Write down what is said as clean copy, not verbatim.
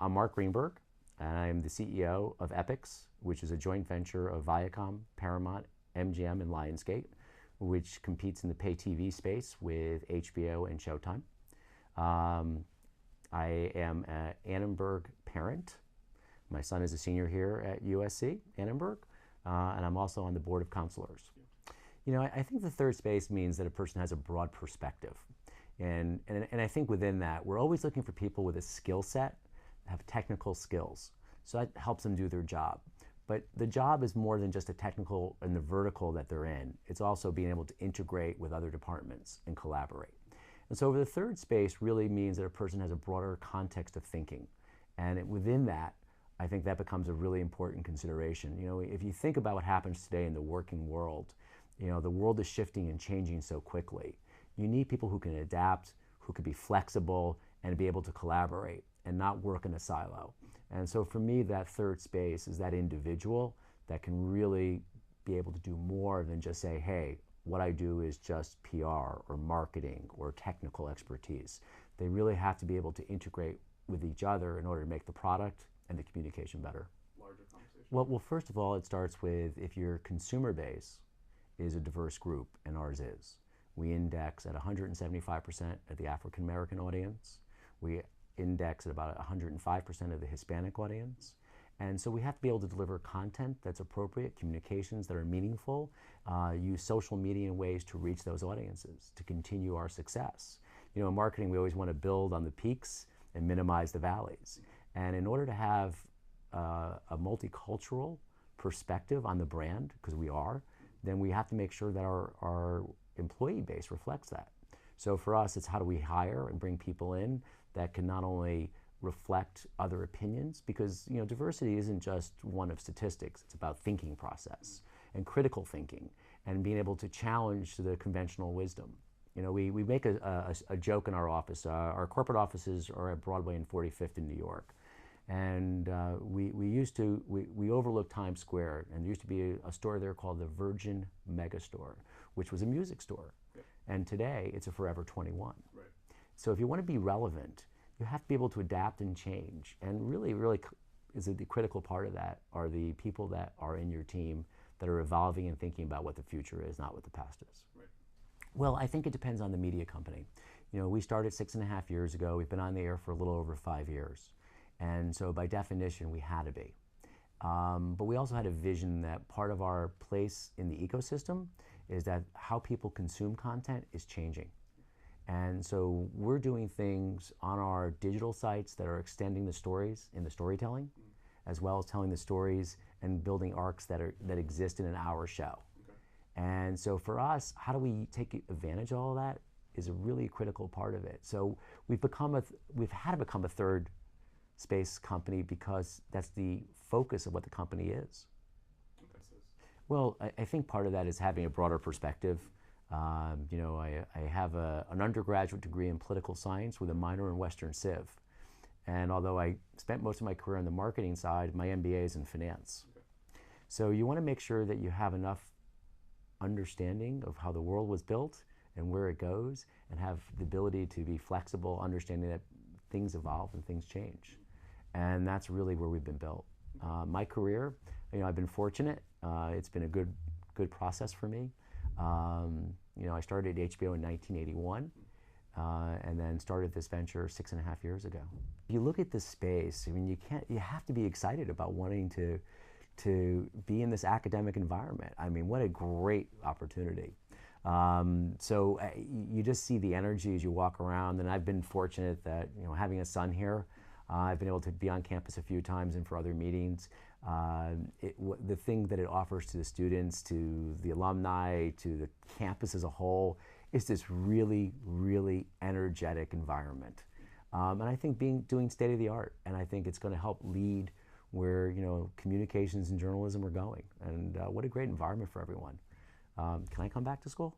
I'm Mark Greenberg, and I'm the CEO of Epix, which is a joint venture of Viacom, Paramount, MGM, and Lionsgate, which competes in the pay TV space with HBO and Showtime. I am an Annenberg parent. My son is a senior here at USC, Annenberg, and I'm also on the board of counselors. You know, I think the third space means that a person has a broad perspective. And I think within that, we're always looking for people with a skill set, have technical skills. So that helps them do their job. But the job is more than just a technical and the vertical that they're in. It's also being able to integrate with other departments and collaborate. And so the third space really means that a person has a broader context of thinking. And within that, I think that becomes a really important consideration. You know, if you think about what happens today in the working world, you know, the world is shifting and changing so quickly. You need people who can adapt, who can be flexible, and be able to collaborate and not work in a silo. And so for me, that third space is that individual that can really be able to do more than just say, hey, what I do is just PR or marketing or technical expertise. They really have to be able to integrate with each other in order to make the product and the communication better. Larger conversation? Well, first of all, it starts with if your consumer base is a diverse group, and ours is. We index at 175% of the African American audience. We index at about 105% of the Hispanic audience. And so we have to be able to deliver content that's appropriate, communications that are meaningful, use social media in ways to reach those audiences, to continue our success. You know, in marketing, we always want to build on the peaks and minimize the valleys. And in order to have a multicultural perspective on the brand, because we are, then we have to make sure that our employee base reflects that. So for us, it's how do we hire and bring people in that can not only reflect other opinions, because you know diversity isn't just one of statistics, it's about thinking process and critical thinking and being able to challenge the conventional wisdom. You know, we make a joke in our office. Our corporate offices are at Broadway and 45th in New York. And we overlooked Times Square, and there used to be a store there called the Virgin Megastore, which was a music store. Okay. And today it's a Forever 21. Right. So if you want to be relevant, you have to be able to adapt and change. And really is the critical part of that are the people that are in your team that are evolving and thinking about what the future is, not what the past is. Right. Well, I think it depends on the media company. You know, we started 6.5 years ago. We've been on the air for a little over 5 years. And so by definition, we had to be. But we also had a vision that part of our place in the ecosystem is that how people consume content is changing. And so we're doing things on our digital sites that are extending the stories in the storytelling, as well as telling the stories and building arcs that exist in an hour show. Okay. And so for us, how do we take advantage of all of that is a really critical part of it. So we've had to become a third space company because that's the focus of what the company is. Well, I think part of that is having a broader perspective. You know, I have an undergraduate degree in political science with a minor in Western Civ. And although I spent most of my career on the marketing side, my MBA is in finance. Okay. So you want to make sure that you have enough understanding of how the world was built and where it goes, and have the ability to be flexible, understanding that things evolve and things change. And that's really where we've been built. My career, you know, I've been fortunate. It's been a good process for me. You know, I started at HBO in 1981, and then started this venture 6.5 years ago. If you look at this space, I mean, you have to be excited about wanting to be in this academic environment. I mean, what a great opportunity. So you just see the energy as you walk around, and I've been fortunate that, you know, having a son here, I've been able to be on campus a few times and for other meetings. The thing that it offers to the students, to the alumni, to the campus as a whole, is this really, really energetic environment. And I think doing state of the art, and I think it's going to help lead where, you know, communications and journalism are going. And what a great environment for everyone. Can I come back to school?